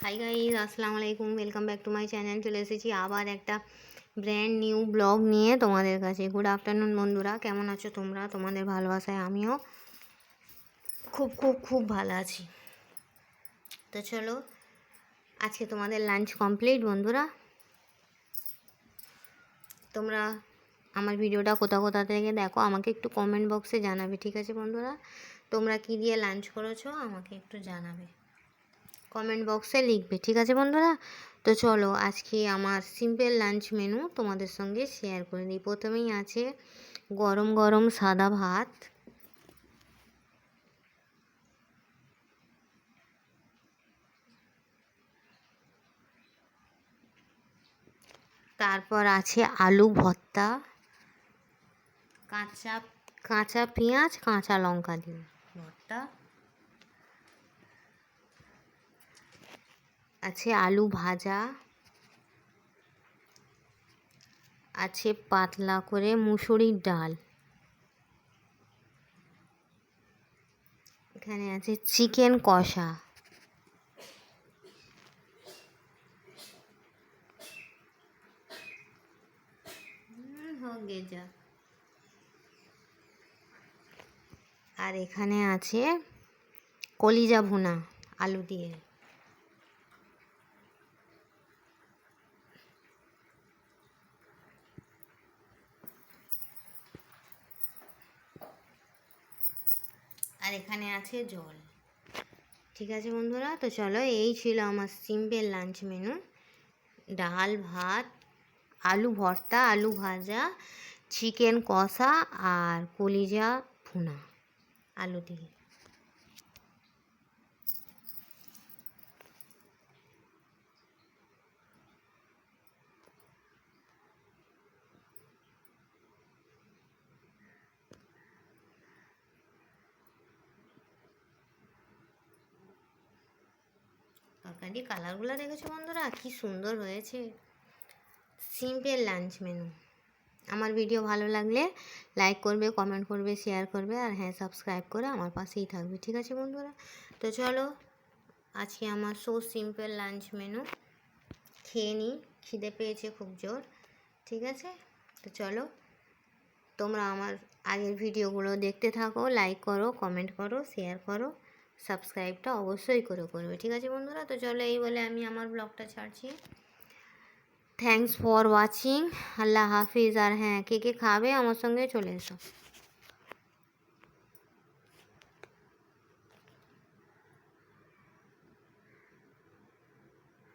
Hi guys, আসসালামু আলাইকুম। Welcome back to my channel. চলে এসেছি আবার একটা ব্র্যান্ড নিউ ব্লগ নিয়ে তোমাদের কাছে। গুড আফটারনুন বন্ধুরা, কেমন আছো তোমরা? তোমাদের ভালোবাসায় আমিও খুব খুব খুব ভালো আছি। তো চলো, আজকে তোমাদের লাঞ্চ কমপ্লিট বন্ধুরা। তোমরা আমার ভিডিওটা কোথা কোথা থেকে দেখো আমাকে একটু কমেন্ট বক্সে জানাবে, ঠিক আছে বন্ধুরা? তোমরা কী দিয়ে লাঞ্চ করেছো আমাকে একটু জানাবে, কমেন্ট বক্সে লিখবে, ঠিক আছে বন্ধুরা? তো চলো, আজকে আমার সিম্পল লাঞ্চ মেনু তোমাদের সঙ্গে শেয়ার করে দিই। প্রথমেই আছে গরম গরম সাদা ভাত, তারপর আছে আলু ভর্তা, কাঁচা কাঁচা পেঁয়াজ কাঁচা লঙ্কা দিয়ে ভর্তা, আছে আলু ভাজা, আছে পাতলা করে মুসুরির ডাল, এখানে আছে চিকেন কষা, আর এখানে আছে কলিজা ভুনা আলু দিয়ে। আর এখানে আছে জল, ঠিক আছে বন্ধুরা? তো চলো, এই ছিল আমার সিম্পল লাঞ্চ মেনু। ডাল ভাত, আলু ভর্তা, আলু ভাজা, চিকেন কষা আর কলিজা ভুনা আলু দিয়ে। তরকারি কালারগুলো দেখেছো বন্ধুরা, কি সুন্দর হয়েছে। Simple lunch menu. আমার ভিডিও ভালো লাগলে লাইক করবে, কমেন্ট করবে, শেয়ার করবে, আর হ্যাঁ, সাবস্ক্রাইব করে আমার পাশেই থাকবে, ঠিক আছে বন্ধুরা? তো চলো, আজকে আমার সো সিম্পল লাঞ্চ মেনু। খেয়ে নিই, খিদে পেয়েছে খুব জোর, ঠিক আছে? তো চলো, তোমরা আমার আগের ভিডিওগুলো দেখতে থাকো, লাইক করো, কমেন্ট করো, শেয়ার করো, সাবস্ক্রাইবটা অবশ্যই করবে, ঠিক আছে বন্ধুরা? তো চলো, এই বলে আমি আমার ব্লগটা ছাড়ছি। Thanks for watching. আল্লাহ হাফিজ। আর হ্যাঁ, কে কে খাবে আমার সঙ্গে চলে এসো।